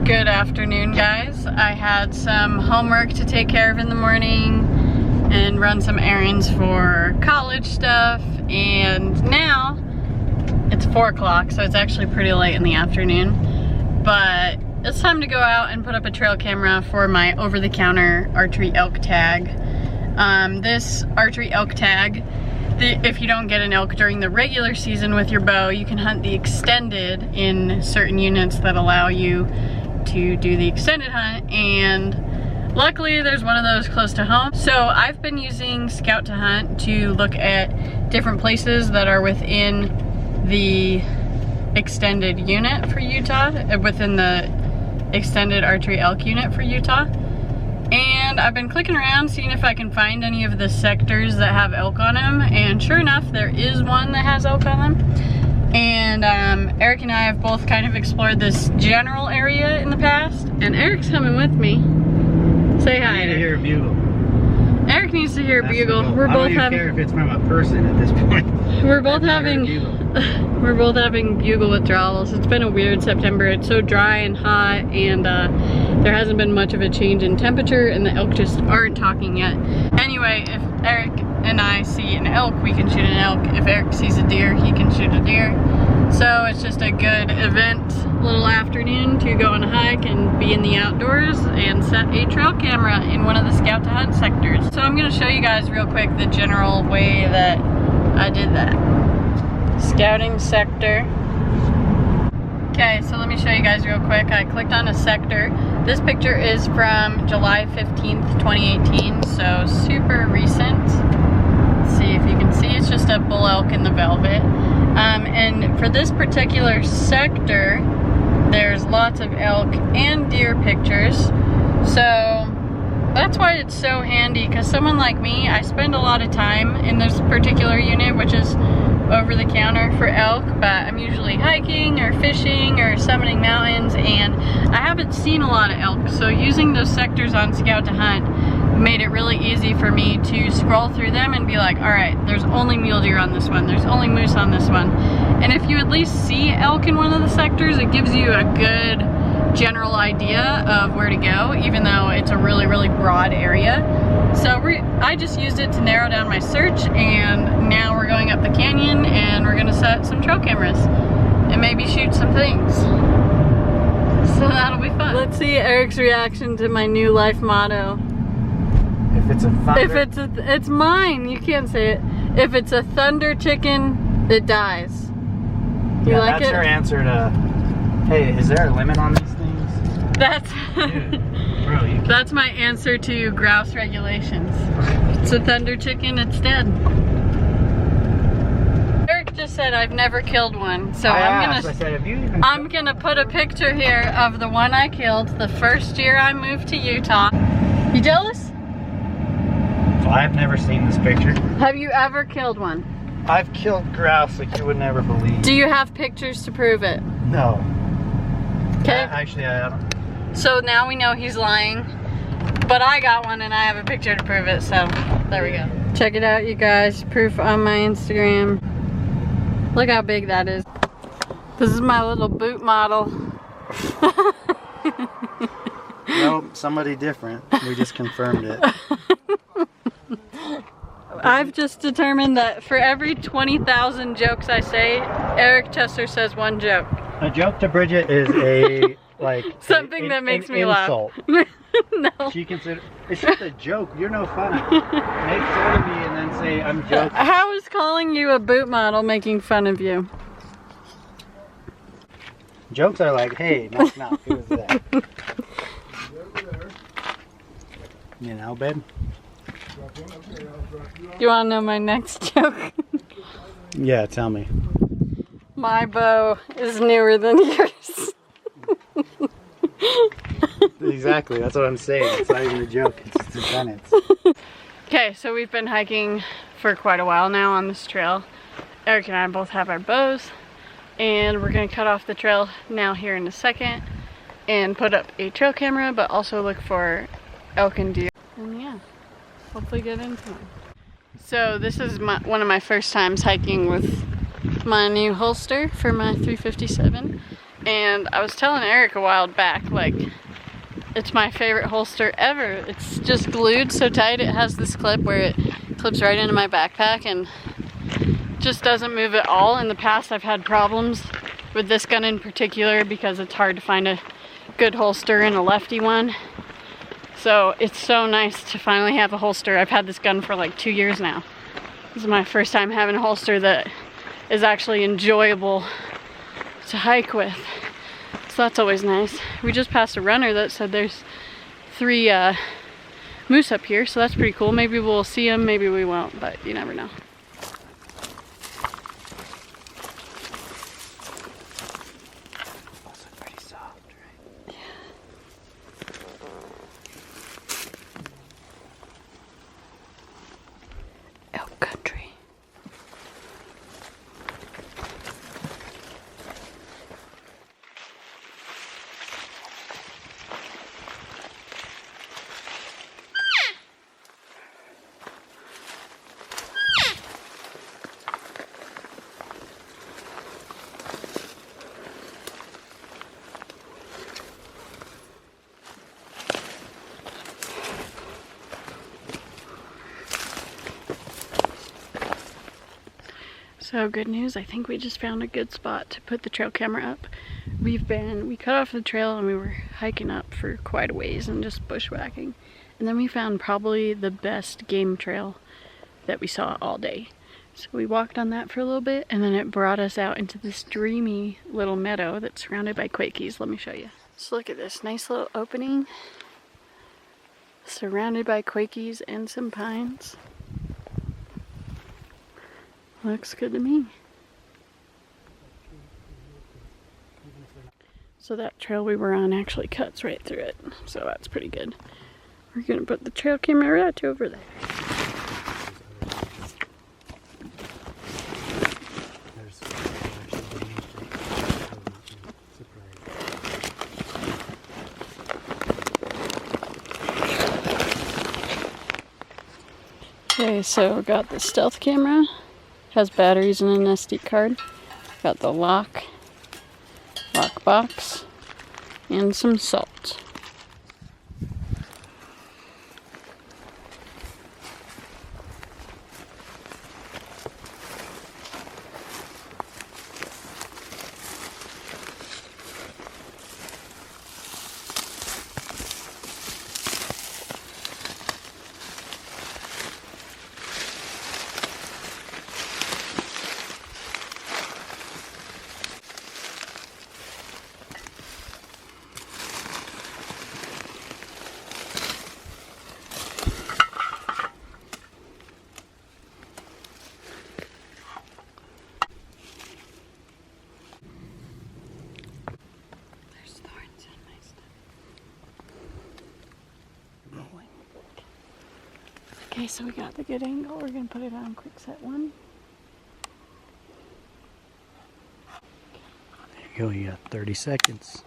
Good afternoon, guys. I had some homework to take care of in the morning and run some errands for college stuff, and now it's 4 o'clock, so it's actually pretty late in the afternoon, but it's time to go out and put up a trail camera for my over-the-counter archery elk tag. This archery elk tag, if you don't get an elk during the regular season with your bow, you can hunt the extended in certain units that allow you to do the extended hunt, and luckily there's one of those close to home. So I've been using Scout to Hunt to look at different places that are within the extended unit for Utah, within the extended archery elk unit for Utah. And I've been clicking around seeing if I can find any of the sectors that have elk on them, and sure enough there is one that has elk on them. And Eric and I have both kind of explored this general area in the past, and Eric's coming with me. Say hi. I need to hear a bugle. Eric needs to hear a bugle. I don't even care if it's from a person at this point. We're both having bugle withdrawals. It's been a weird September. It's so dry and hot, and there hasn't been much of a change in temperature, and the elk just aren't talking yet. Anyway, if Eric and I see an elk, we can shoot an elk. If Eric sees a deer, he can shoot a deer. So it's just a good event, little afternoon to go on a hike and be in the outdoors and set a trail camera in one of the Scout to Hunt sectors. So I'm gonna show you guys real quick the general way that I did that. Scouting sector. Okay, so let me show you guys real quick. I clicked on a sector. This picture is from July 15th, 2018, so super recent. Let's see if you can see, it's just a bull elk in the velvet. And for this particular sector, there's lots of elk and deer pictures. So that's why it's so handy, because someone like me, I spend a lot of time in this particular unit, which is over the counter for elk, but I'm usually hiking or fishing or summiting mountains, and I haven't seen a lot of elk. So using those sectors on Scout to Hunt made it really easy for me to scroll through them and be like, all right, there's only mule deer on this one, there's only moose on this one. And if you at least see elk in one of the sectors, it gives you a good general idea of where to go, even though it's a really, really broad area. So I just used it to narrow down my search, and now we're going up the canyon and we're gonna set some trail cameras and maybe shoot some things. So that'll be fun. Let's see Eric's reaction to my new life motto. If it's a thunder, it's mine, you can't say it. If it's a thunder chicken, it dies. You yeah, like that's it? your answer to, hey, is there a limit on these things? That's Dude, bro, that's my answer to grouse regulations. It's a thunder chicken, it's dead. Eric just said I've never killed one, so I'm gonna put a picture here of the one I killed the first year I moved to Utah. You jealous? I've never seen this picture. Have you ever killed one? I've killed grouse like you would never believe. Do you have pictures to prove it? No. Okay. Actually, I haven't. So now we know he's lying, but I got one and I have a picture to prove it, so there we go. Check it out, you guys. Proof on my Instagram. Look how big that is. This is my little boot model. Nope, somebody different. We just confirmed it. I've just determined that for every 20,000 jokes I say, Eric Chester says one joke. A joke to Bridget is a, like, something that makes me insult. laugh. No. She considers, it's just a joke, you're no fun. Make fun of me and then say I'm joking. How is calling you a boot model making fun of you? Jokes are like, hey, knock knock, who is that? You know, babe? You want to know my next joke? Yeah, tell me. My bow is newer than yours. Exactly, that's what I'm saying. It's not even a joke, it's just a sentence. Okay, so we've been hiking for quite a while now on this trail. Eric and I both have our bows, and we're going to cut off the trail now here in a second and put up a trail camera, but also look for elk and deer. And yeah, hopefully get into them. So this is one of my first times hiking with my new holster for my 357, And I was telling Eric a while back, like, it's my favorite holster ever. It's just glued so tight. It has this clip where it clips right into my backpack and just doesn't move at all. In the past, I've had problems with this gun in particular because it's hard to find a good holster and a lefty one. So it's so nice to finally have a holster. I've had this gun for like 2 years now. This is my first time having a holster that is actually enjoyable to hike with. So that's always nice. We just passed a runner that said there's 3 moose up here, so that's pretty cool. Maybe we'll see them, maybe we won't, but you never know. Also pretty soft, right? Yeah. Elk country. So good news, I think we just found a good spot to put the trail camera up. We cut off the trail and we were hiking up for quite a ways and just bushwhacking. And then we found probably the best game trail that we saw all day. So we walked on that for a little bit and then it brought us out into this dreamy little meadow that's surrounded by quakies. Let me show you. So look at this nice little opening surrounded by quakies and some pines. Looks good to me. So that trail we were on actually cuts right through it, so that's pretty good. We're gonna put the trail camera right over there. Okay, so got the stealth camera. Has batteries and an SD card. Got the lock box, and some salt. Okay, so we got the good angle. We're gonna put it on quick set 1. There you go, you got 30 seconds.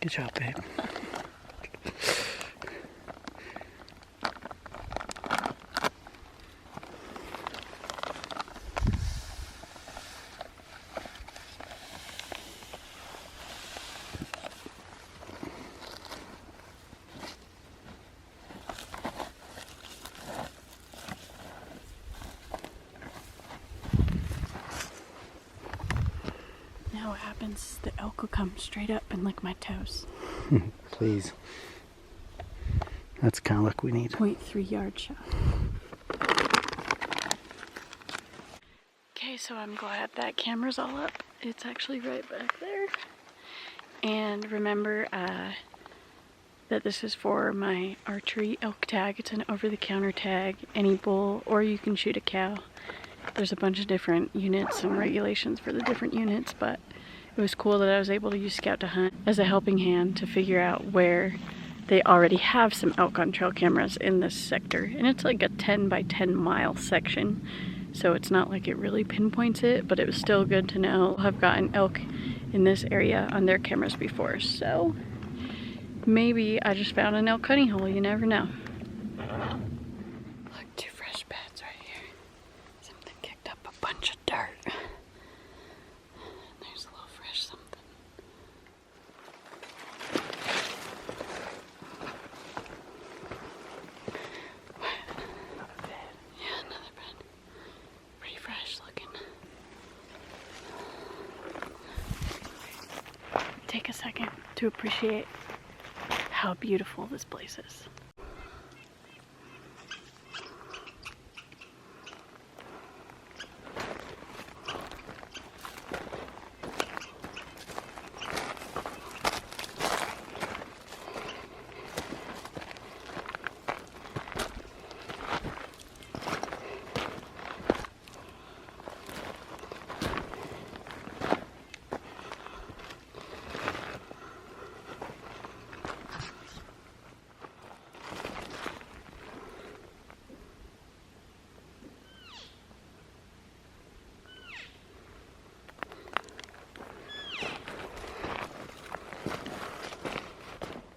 Good job, babe. Now what happens, the elk will come straight up and lick my toes. Please. That's the kind of luck we need. 0.3 yard shot. Okay, so I'm glad that camera's all up. It's actually right back there. And remember that this is for my archery elk tag. It's an over-the-counter tag, any bull, or you can shoot a cow. There's a bunch of different units and regulations for the different units, but it was cool that I was able to use Scout to Hunt as a helping hand to figure out where they already have some elk on trail cameras in this sector. And it's like a 10 by 10 mile section, so it's not like it really pinpoints it, but it was still good to know I've gotten elk in this area on their cameras before. So maybe I just found an elk hunting hole, you never know. Look, 2 fresh beds right here. Something kicked up a bunch of dirt. There's a little fresh something. Yeah, another bed. Pretty fresh looking. Take a second to appreciate how beautiful this place is.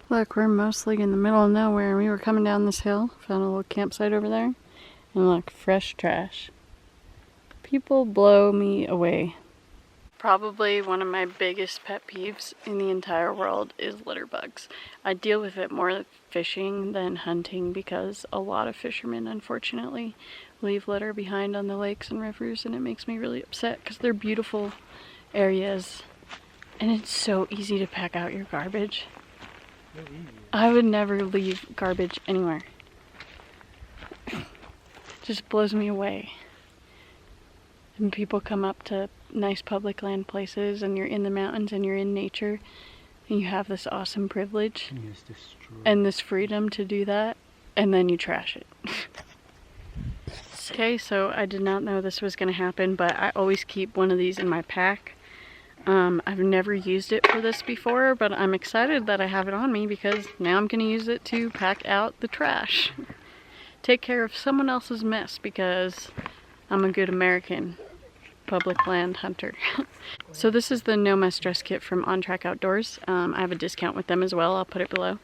Look, we're mostly in the middle of nowhere, and we were coming down this hill, found a little campsite over there, and look, fresh trash. People blow me away. Probably one of my biggest pet peeves in the entire world is litter bugs. I deal with it more fishing than hunting because a lot of fishermen, unfortunately, leave litter behind on the lakes and rivers, and it makes me really upset because they're beautiful areas, and it's so easy to pack out your garbage. I would never leave garbage anywhere. Just blows me away. And people come up to nice public land places, and you're in the mountains and you're in nature, and you have this awesome privilege and this freedom to do that, and then you trash it. Okay, so I did not know this was going to happen, but I always keep one of these in my pack. I've never used it for this before, but I'm excited that I have it on me because now I'm going to use it to pack out the trash. Take care of someone else's mess because I'm a good American public land hunter. So this is the No Mess Dress Kit from On Track Outdoors. I have a discount with them as well. I'll put it below.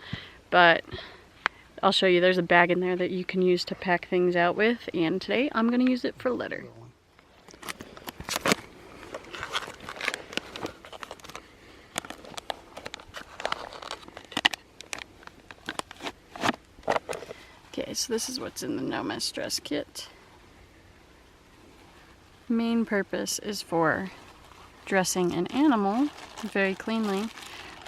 But I'll show you, there's a bag in there that you can use to pack things out with, and today I'm going to use it for litter. Okay, so this is what's in the No Mess Dress Kit. Main purpose is for dressing an animal very cleanly,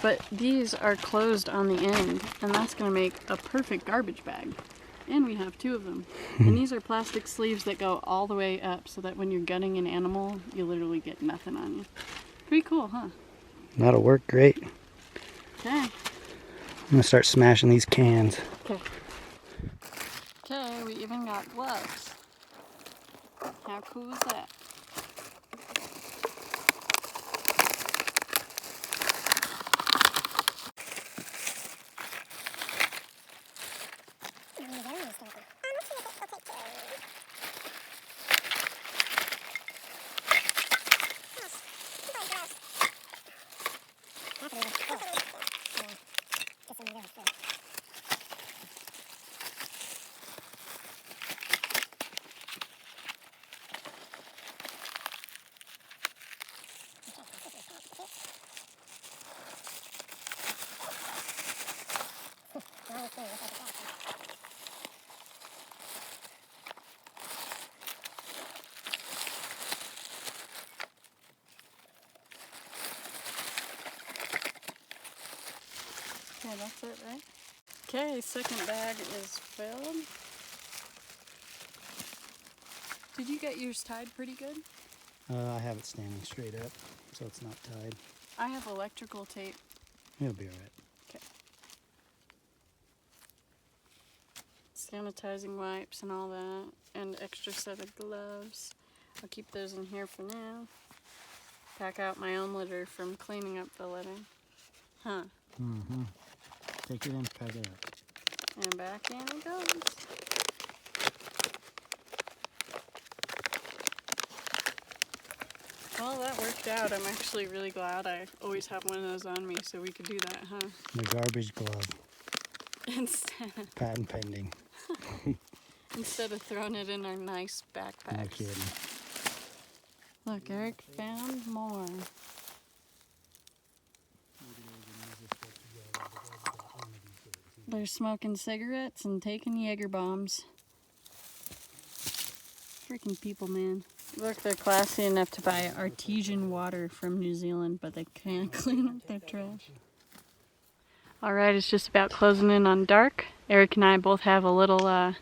but these are closed on the end, and that's going to make a perfect garbage bag. And we have 2 of them. And these are plastic sleeves that go all the way up so that when you're gutting an animal, you literally get nothing on you. Pretty cool, huh? That'll work great. Okay. I'm gonna start smashing these cans. Okay. Okay, we even got gloves. How cool is that? Okay, that's it, right? Okay, second bag is filled. Did you get yours tied pretty good? I have it standing straight up, so it's not tied. I have electrical tape He'll be alright. Okay. Sanitizing wipes and all that, and extra set of gloves. I'll keep those in here for now. Pack out my own litter from cleaning up the litter. Huh. Mm-hmm. Take it in, pack it up. And back in it goes. Well, that worked out. I'm actually really glad I always have one of those on me so we could do that, huh? The garbage glove. Instead, Patent pending. instead of throwing it in our nice backpacks. No kidding. Look, Eric found more. They're smoking cigarettes and taking Jaeger bombs. Freaking people, man. Look, they're classy enough to buy artesian water from New Zealand, but they can't clean up their trash. Alright, it's just about closing in on dark. Eric and I both have a little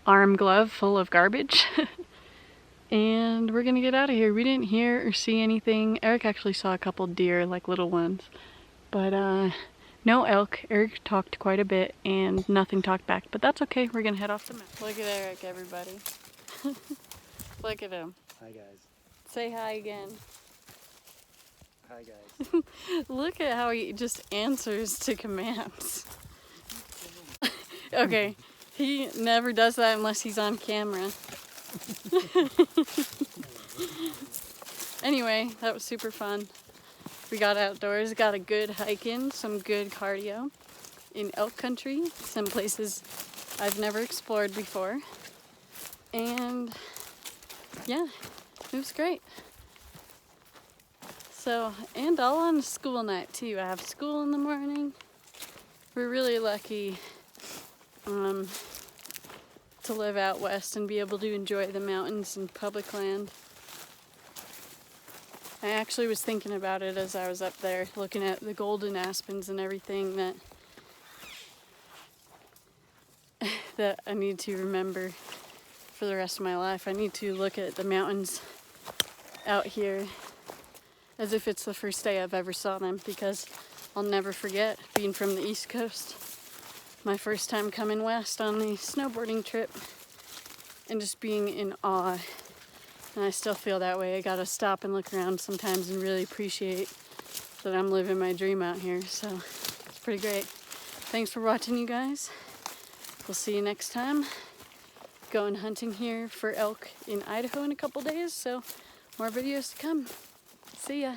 arm glove full of garbage. And we're gonna get out of here. We didn't hear or see anything. Eric actually saw a couple deer, like little ones. But no elk. Eric talked quite a bit and nothing talked back. But that's okay, we're gonna head off the mountain. Look at Eric, everybody. Look at him. Hi guys. Say hi again. Hi guys. Look at how he just answers to commands. Okay, he never does that unless he's on camera. Anyway, that was super fun. We got outdoors, got a good hike in, some good cardio in elk country, some places I've never explored before. And yeah, it was great. So, and all on a school night too. I have school in the morning. We're really lucky to live out west and be able to enjoy the mountains and public land. I actually was thinking about it as I was up there, looking at the golden aspens and everything that I need to remember for the rest of my life. I need to look at the mountains out here as if it's the first day I've ever saw them, because I'll never forget being from the East Coast, my first time coming west on the snowboarding trip, and just being in awe. And I still feel that way. I gotta stop and look around sometimes and really appreciate that I'm living my dream out here. So it's pretty great. Thanks for watching, you guys. We'll see you next time. Going hunting here for elk in Idaho in a couple days, so more videos to come. See ya.